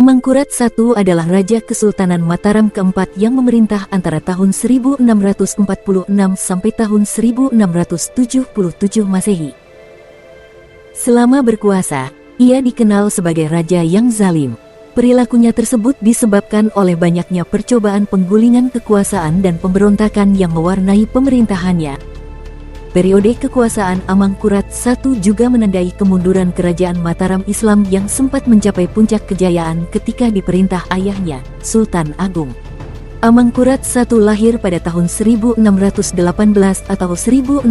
Amangkurat I adalah Raja Kesultanan Mataram keempat yang memerintah antara tahun 1646 sampai tahun 1677 Masehi. Selama berkuasa, ia dikenal sebagai raja yang zalim. Perilakunya tersebut disebabkan oleh banyaknya percobaan penggulingan kekuasaan dan pemberontakan yang mewarnai pemerintahannya. Periode kekuasaan Amangkurat I juga menandai kemunduran kerajaan Mataram Islam yang sempat mencapai puncak kejayaan ketika diperintah ayahnya, Sultan Agung. Amangkurat I lahir pada tahun 1618 atau 1619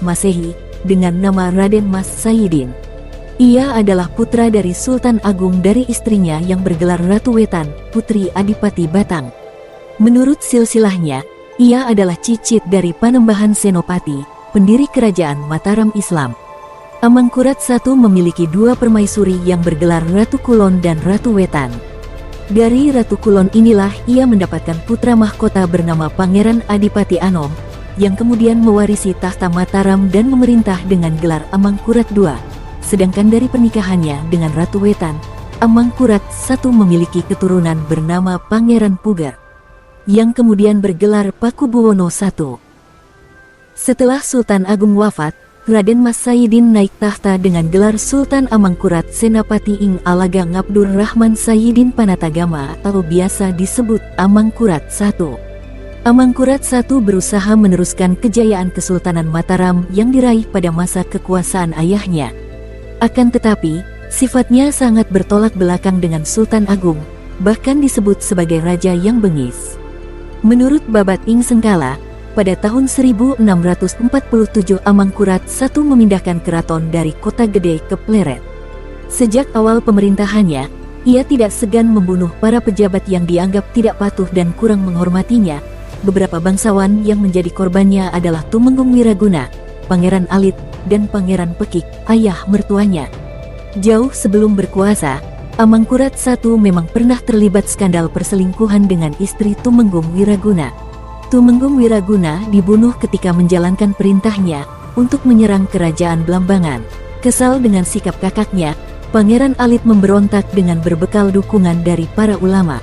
Masehi dengan nama Raden Mas Sayyidin. Ia adalah putra dari Sultan Agung dari istrinya yang bergelar Ratu Wetan, Putri Adipati Batang. Menurut silsilahnya, ia adalah cicit dari Panembahan Senopati, pendiri kerajaan Mataram Islam. Amangkurat I memiliki dua permaisuri yang bergelar Ratu Kulon dan Ratu Wetan. Dari Ratu Kulon inilah ia mendapatkan putra mahkota bernama Pangeran Adipati Anom, yang kemudian mewarisi tahta Mataram dan memerintah dengan gelar Amangkurat II. Sedangkan dari pernikahannya dengan Ratu Wetan, Amangkurat I memiliki keturunan bernama Pangeran Puger, yang kemudian bergelar Pakubuwono I. Setelah Sultan Agung wafat, Raden Mas Sayyidin naik tahta dengan gelar Sultan Amangkurat Senapati ing Alaga Ngabdur Rahman Sayyidin Panatagama atau biasa disebut Amangkurat I. Amangkurat I berusaha meneruskan kejayaan Kesultanan Mataram yang diraih pada masa kekuasaan ayahnya. Akan tetapi, sifatnya sangat bertolak belakang dengan Sultan Agung, bahkan disebut sebagai raja yang bengis. Menurut Babat Ing Sengkala, pada tahun 1647 Amangkurat I memindahkan keraton dari Kota Gede ke Pleret. Sejak awal pemerintahannya, ia tidak segan membunuh para pejabat yang dianggap tidak patuh dan kurang menghormatinya. Beberapa bangsawan yang menjadi korbannya adalah Tumenggung Wiraguna, Pangeran Alit, dan Pangeran Pekik, ayah mertuanya. Jauh sebelum berkuasa, Amangkurat I memang pernah terlibat skandal perselingkuhan dengan istri Tumenggung Wiraguna. Tumenggung Wiraguna dibunuh ketika menjalankan perintahnya untuk menyerang kerajaan Blambangan. Kesal dengan sikap kakaknya, Pangeran Alit memberontak dengan berbekal dukungan dari para ulama.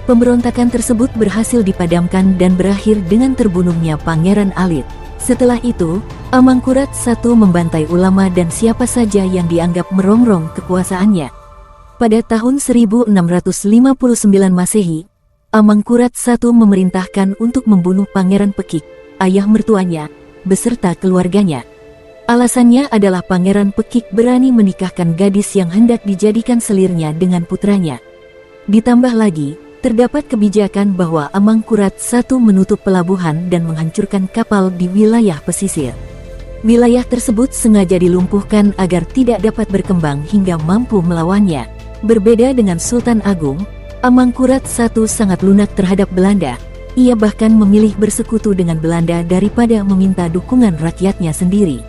Pemberontakan tersebut berhasil dipadamkan dan berakhir dengan terbunuhnya Pangeran Alit. Setelah itu, Amangkurat I membantai ulama dan siapa saja yang dianggap merongrong kekuasaannya. Pada tahun 1659 Masehi, Amangkurat I memerintahkan untuk membunuh Pangeran Pekik, ayah mertuanya, beserta keluarganya. Alasannya adalah Pangeran Pekik berani menikahkan gadis yang hendak dijadikan selirnya dengan putranya. Ditambah lagi, terdapat kebijakan bahwa Amangkurat I menutup pelabuhan dan menghancurkan kapal di wilayah pesisir. Wilayah tersebut sengaja dilumpuhkan agar tidak dapat berkembang hingga mampu melawannya. Berbeda dengan Sultan Agung, Amangkurat I sangat lunak terhadap Belanda. Ia bahkan memilih bersekutu dengan Belanda daripada meminta dukungan rakyatnya sendiri.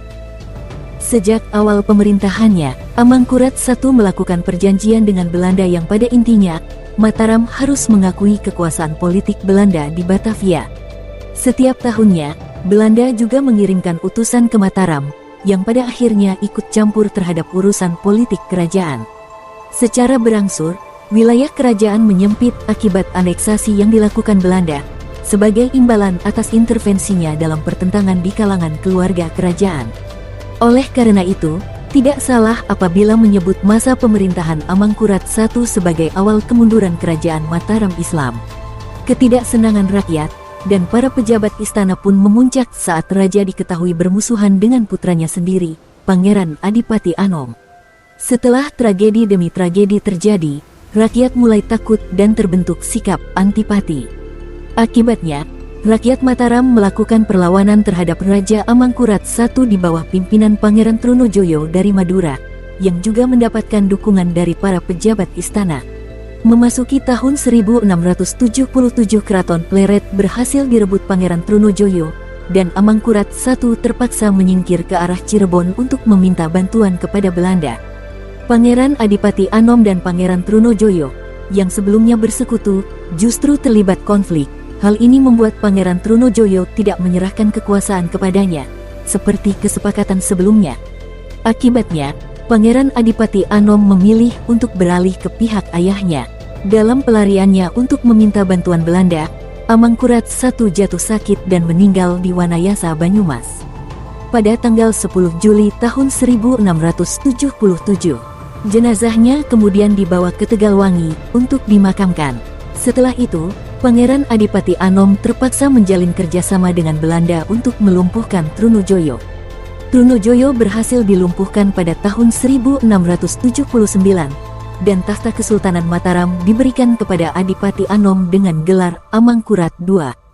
Sejak awal pemerintahannya, Amangkurat I melakukan perjanjian dengan Belanda yang pada intinya, Mataram harus mengakui kekuasaan politik Belanda di Batavia. Setiap tahunnya, Belanda juga mengirimkan utusan ke Mataram, yang pada akhirnya ikut campur terhadap urusan politik kerajaan. Secara berangsur, wilayah kerajaan menyempit akibat aneksasi yang dilakukan Belanda, sebagai imbalan atas intervensinya dalam pertentangan di kalangan keluarga kerajaan. Oleh karena itu, tidak salah apabila menyebut masa pemerintahan Amangkurat I sebagai awal kemunduran kerajaan Mataram Islam. Ketidaksenangan rakyat dan para pejabat istana pun memuncak saat raja diketahui bermusuhan dengan putranya sendiri, Pangeran Adipati Anom. Setelah tragedi demi tragedi terjadi, rakyat mulai takut dan terbentuk sikap antipati. Akibatnya, rakyat Mataram melakukan perlawanan terhadap Raja Amangkurat I di bawah pimpinan Pangeran Trunojoyo dari Madura, yang juga mendapatkan dukungan dari para pejabat istana. Memasuki tahun 1677 Keraton Pleret berhasil direbut Pangeran Trunojoyo, dan Amangkurat I terpaksa menyingkir ke arah Cirebon untuk meminta bantuan kepada Belanda. Pangeran Adipati Anom dan Pangeran Trunojoyo, yang sebelumnya bersekutu, justru terlibat konflik. Hal ini membuat Pangeran Trunojoyo tidak menyerahkan kekuasaan kepadanya, seperti kesepakatan sebelumnya. Akibatnya, Pangeran Adipati Anom memilih untuk beralih ke pihak ayahnya. Dalam pelariannya untuk meminta bantuan Belanda, Amangkurat I jatuh sakit dan meninggal di Wanayasa, Banyumas pada tanggal 10 Juli tahun 1677. Jenazahnya kemudian dibawa ke Tegalwangi untuk dimakamkan. Setelah itu, Pangeran Adipati Anom terpaksa menjalin kerjasama dengan Belanda untuk melumpuhkan Trunojoyo. Trunojoyo berhasil dilumpuhkan pada tahun 1679, dan tahta Kesultanan Mataram diberikan kepada Adipati Anom dengan gelar Amangkurat II.